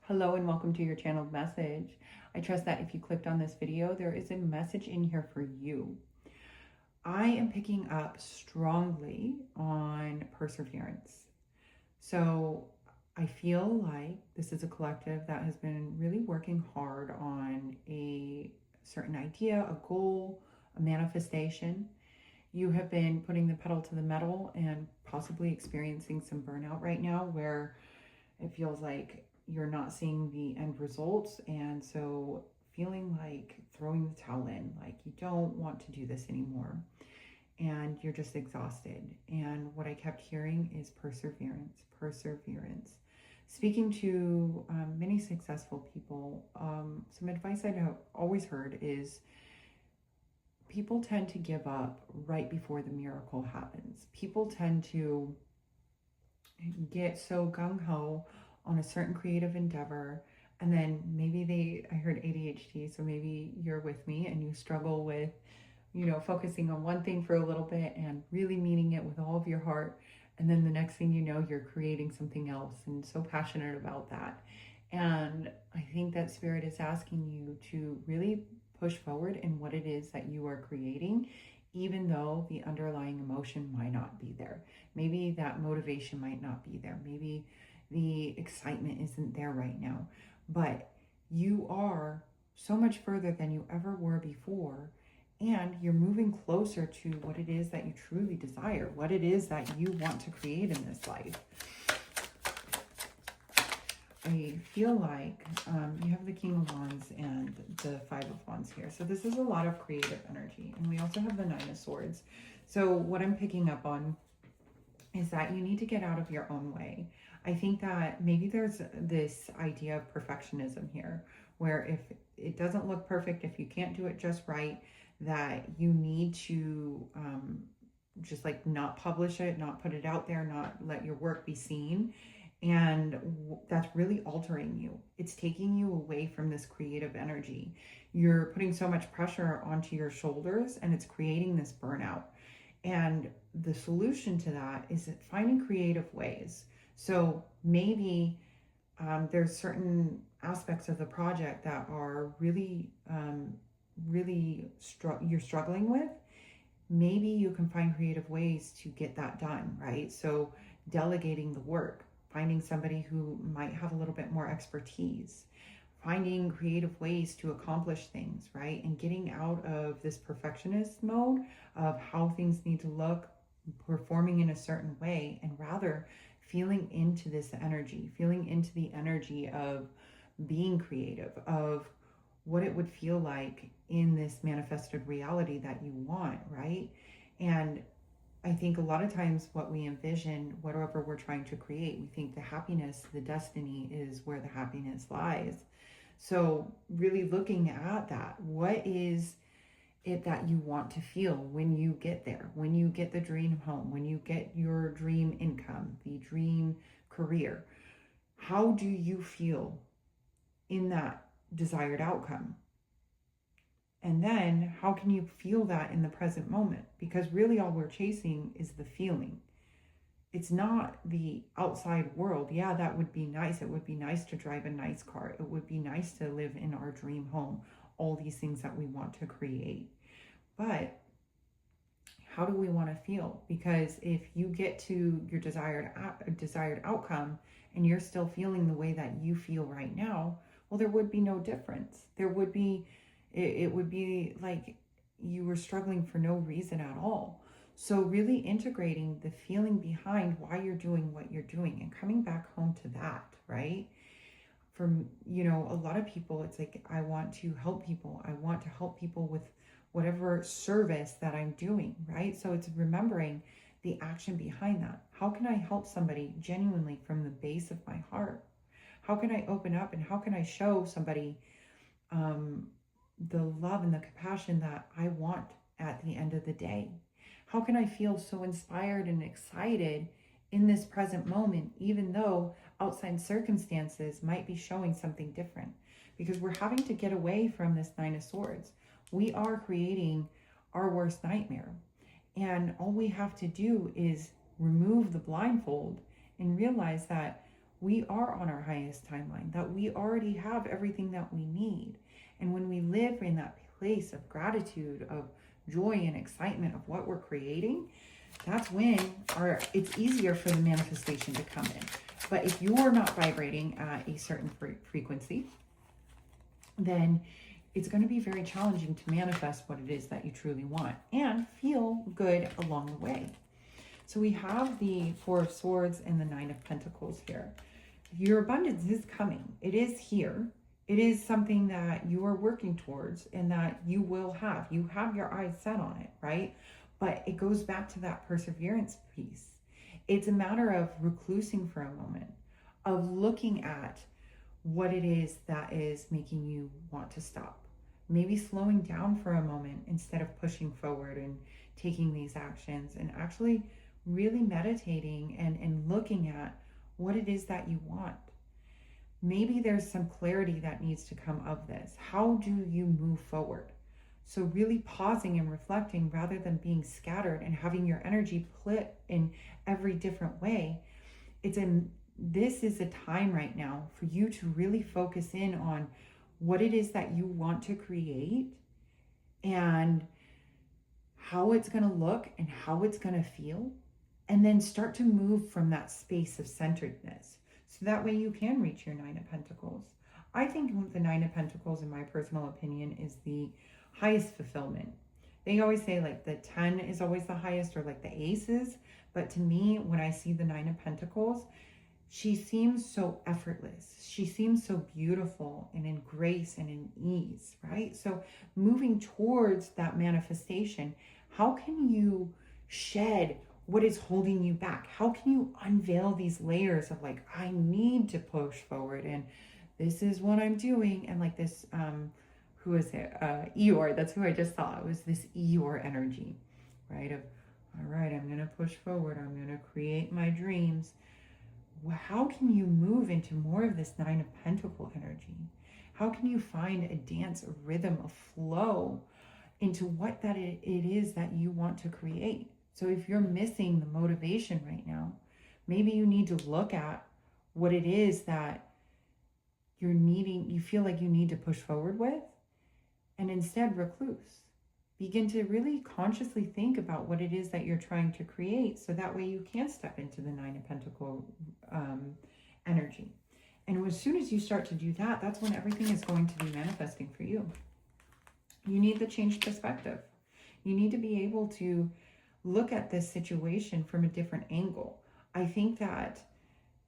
Hello and welcome to your channeled message. I trust that if you clicked on this video, there is a message in here for you. I am picking up strongly on perseverance. So I feel like this is a collective that has been really working hard on a certain idea, a goal, a manifestation. You have been putting the pedal to the metal and possibly experiencing some burnout right now where it feels like you're not seeing the end results, and so feeling like throwing the towel in, like you don't want to do this anymore and you're just exhausted. And what I kept hearing is perseverance, perseverance. Speaking to many successful people, some advice I've always heard is people tend to give up right before the miracle happens. People tend to get so gung-ho on a certain creative endeavor, and then maybe I heard ADHD, so maybe you're with me and you struggle with focusing on one thing for a little bit and really meaning it with all of your heart, and then the next thing you know, you're creating something else and so passionate about that. And I think that spirit is asking you to really push forward in what it is that you are creating, even though the underlying emotion might not be there. Maybe that motivation might not be there. Maybe the excitement isn't there right now. But you are so much further than you ever were before. And you're moving closer to what it is that you truly desire, what it is that you want to create in this life. I feel like you have the King of Wands and the Five of Wands here. So this is a lot of creative energy. And we also have the Nine of Swords. So what I'm picking up on is that you need to get out of your own way. I think that maybe there's this idea of perfectionism here, where if it doesn't look perfect, if you can't do it just right, that you need to just like not publish it, not put it out there, not let your work be seen. And that's really altering you. It's taking you away from this creative energy. You're putting so much pressure onto your shoulders and it's creating this burnout. And the solution to that is finding creative ways. So maybe there's certain aspects of the project that are really, you're struggling with. Maybe you can find creative ways to get that done, right? So delegating the work, finding somebody who might have a little bit more expertise, finding creative ways to accomplish things, right? And getting out of this perfectionist mode of how things need to look, performing in a certain way, and rather feeling into this energy, feeling into the energy of being creative, of what it would feel like in this manifested reality that you want, right? And I think a lot of times what we envision, whatever we're trying to create, we think the happiness, the destiny is where the happiness lies. So really looking at that, what is it that you want to feel when you get there, when you get the dream home, when you get your dream income, the dream career? How do you feel in that desired outcome? And then how can you feel that in the present moment? Because really all we're chasing is the feeling. It's not the outside world. Yeah, that would be nice. It would be nice to drive a nice car. It would be nice to live in our dream home. All these things that we want to create. But how do we want to feel? Because if you get to your desired outcome and you're still feeling the way that you feel right now, well, there would be no difference. It would be like you were struggling for no reason at all. So really integrating the feeling behind why you're doing what you're doing and coming back home to that, right? For, a lot of people, it's like, I want to help people. I want to help people with whatever service that I'm doing, right? So it's remembering the action behind that. How can I help somebody genuinely from the base of my heart? How can I open up and how can I show somebody the love and the compassion that I want at the end of the day? How can I feel so inspired and excited in this present moment, even though outside circumstances might be showing something different? Because we're having to get away from this Nine of Swords. We are creating our worst nightmare. And all we have to do is remove the blindfold and realize that we are on our highest timeline, that we already have everything that we need. And when we live in that place of gratitude, of joy and excitement of what we're creating, that's when it's easier for the manifestation to come in. But if you're not vibrating at a certain frequency, then it's going to be very challenging to manifest what it is that you truly want and feel good along the way. So we have the Four of Swords and the Nine of Pentacles here. Your abundance is coming. It is here. It is something that you are working towards and that you will have. You have your eyes set on it, right? But it goes back to that perseverance piece. It's a matter of reclusing for a moment, of looking at what it is that is making you want to stop. Maybe slowing down for a moment instead of pushing forward and taking these actions, and actually really meditating and looking at what it is that you want. Maybe there's some clarity that needs to come of this. How do you move forward? So really pausing and reflecting rather than being scattered and having your energy split in every different way. This is a time right now for you to really focus in on what it is that you want to create and how it's going to look and how it's going to feel, and then start to move from that space of centeredness. So that way you can reach your Nine of Pentacles. I think the Nine of Pentacles, in my personal opinion, is the highest fulfillment. They always say like the 10 is always the highest, or like the aces. But to me, when I see the Nine of Pentacles, she seems so effortless. She seems so beautiful and in grace and in ease, right? So moving towards that manifestation, how can you shed what is holding you back? How can you unveil these layers of like, I need to push forward and this is what I'm doing? And like this, who is it? Eeyore, that's who I just saw. It was this Eeyore energy, right? Of, all right, I'm going to push forward. I'm going to create my dreams. How can you move into more of this Nine of Pentacle energy? How can you find a dance, a rhythm, a flow into what that it is that you want to create? So if you're missing the motivation right now, maybe you need to look at what it is that you feel like you need to push forward with, and instead recluse. Begin to really consciously think about what it is that you're trying to create, so that way you can step into the Nine of Pentacle energy. And as soon as you start to do that, that's when everything is going to be manifesting for you. You need to change perspective. You need to be able to look at this situation from a different angle. I think that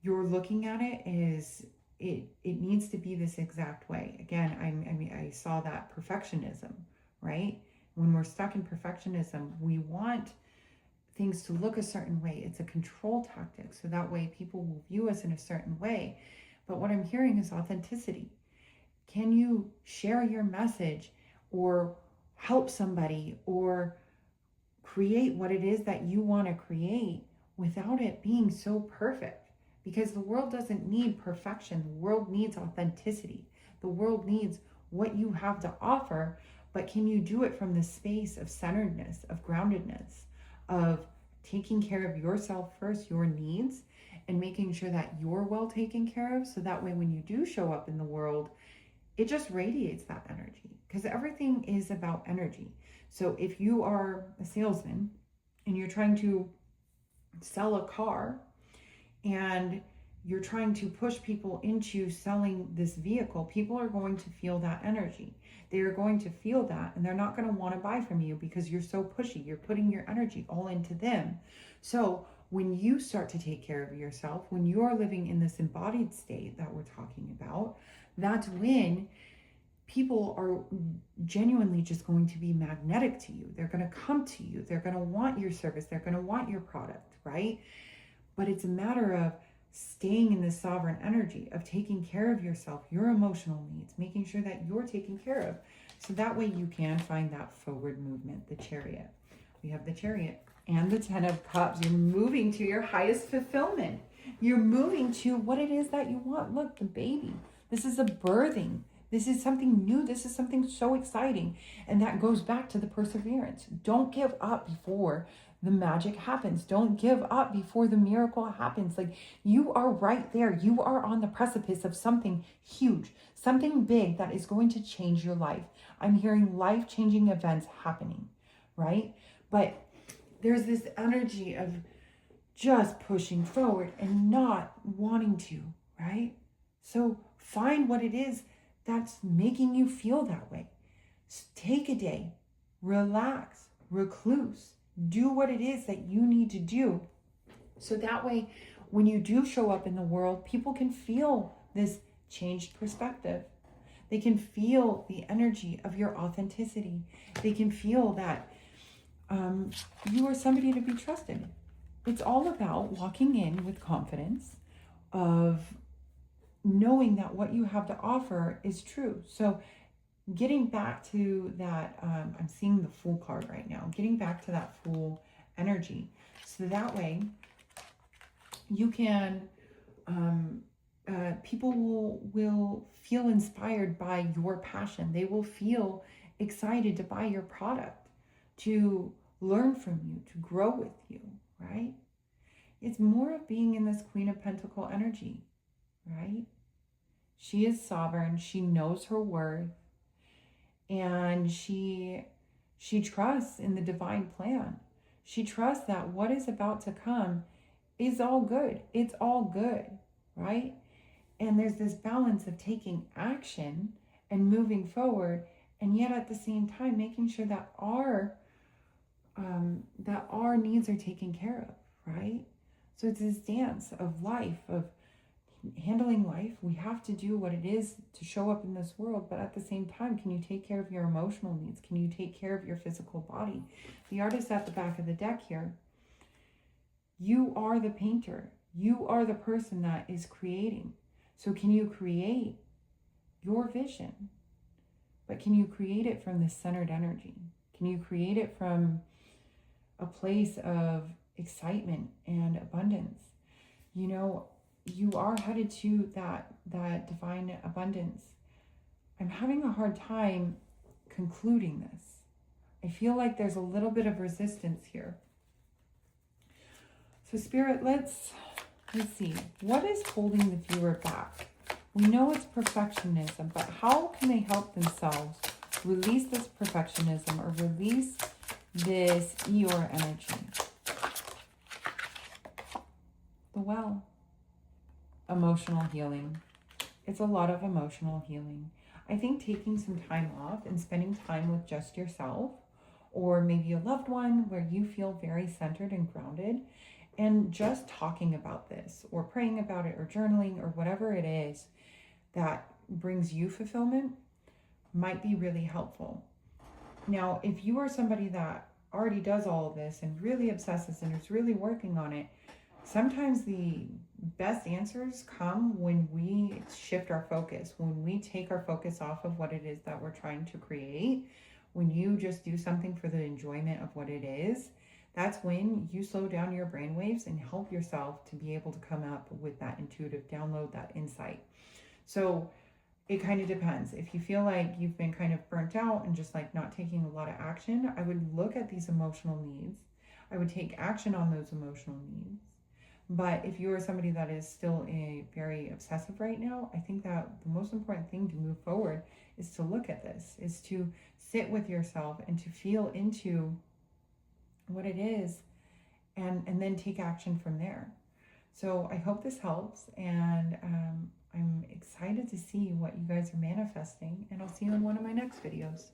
you're looking at it is it needs to be this exact way. Again, I saw that perfectionism, right? When we're stuck in perfectionism, we want things to look a certain way. It's a control tactic. So that way people will view us in a certain way. But what I'm hearing is authenticity. Can you share your message or help somebody or create what it is that you want to create without it being so perfect? Because the world doesn't need perfection. The world needs authenticity. The world needs what you have to offer, but can you do it from the space of centeredness, of groundedness, of taking care of yourself first, your needs, and making sure that you're well taken care of, so that way when you do show up in the world, it just radiates that energy, because everything is about energy. So if you are a salesman and you're trying to sell a car and you're trying to push people into selling this vehicle, people are going to feel that energy. They are going to feel that, and they're not going to want to buy from you because you're so pushy. You're putting your energy all into them. So when you start to take care of yourself, when you're living in this embodied state that we're talking about, that's when people are genuinely just going to be magnetic to you. They're going to come to you. They're going to want your service. They're going to want your product, right? But it's a matter of staying in this sovereign energy of taking care of yourself, your emotional needs, making sure that you're taken care of. So that way you can find that forward movement, the Chariot. We have the Chariot and the Ten of Cups. You're moving to your highest fulfillment. You're moving to what it is that you want. Look, the baby. This is a birthing. This is something new. This is something so exciting. And that goes back to the perseverance. Don't give up before the magic happens. Don't give up before the miracle happens. Like, you are right there. You are on the precipice of something huge, something big that is going to change your life. I'm hearing life-changing events happening, right? But there's this energy of just pushing forward and not wanting to, right? So find what it is that's making you feel that way. Take a day, relax, recluse, do what it is that you need to do. So that way, when you do show up in the world, people can feel this changed perspective. They can feel the energy of your authenticity. They can feel that you are somebody to be trusted. It's all about walking in with confidence of knowing that what you have to offer is true. So getting back to that, I'm seeing the Fool card right now, getting back to that Fool energy. So that way you can, people will feel inspired by your passion. They will feel excited to buy your product, to learn from you, to grow with you, right? It's more of being in this Queen of Pentacle energy, right? She is sovereign. She knows her worth. And she trusts in the divine plan. She trusts that what is about to come is all good. It's all good, right? And there's this balance of taking action and moving forward, and yet at the same time making sure that our needs are taken care of, right? So it's this dance of life, of handling life. We have to do what it is to show up in this world, but at the same time, can you take care of your emotional needs? Can you take care of your physical body? The artist at the back of the deck here, you are the painter. You are the person that is creating. So can you create your vision? But can you create it from this centered energy? Can you create it from a place of excitement and abundance? You know, you are headed to that divine abundance. I'm having a hard time concluding this. I feel like there's a little bit of resistance here. So Spirit, let's see. What is holding the viewer back? We know it's perfectionism, but how can they help themselves release this perfectionism or release this Eeyore energy? The Well. Emotional healing. It's a lot of emotional healing. I think taking some time off and spending time with just yourself, or maybe a loved one where you feel very centered and grounded, and just talking about this or praying about it or journaling or whatever it is that brings you fulfillment might be really helpful. Now, if you are somebody that already does all of this and really obsesses and is really working on it, sometimes the best answers come when we shift our focus, when we take our focus off of what it is that we're trying to create. When you just do something for the enjoyment of what it is, that's when you slow down your brainwaves and help yourself to be able to come up with that intuitive download, that insight. So it kind of depends. If you feel like you've been kind of burnt out and just like not taking a lot of action, I would look at these emotional needs. I would take action on those emotional needs. But if you are somebody that is still very obsessive right now, I think that the most important thing to move forward is to look at this, is to sit with yourself and to feel into what it is and then take action from there. So I hope this helps, and I'm excited to see what you guys are manifesting, and I'll see you in one of my next videos.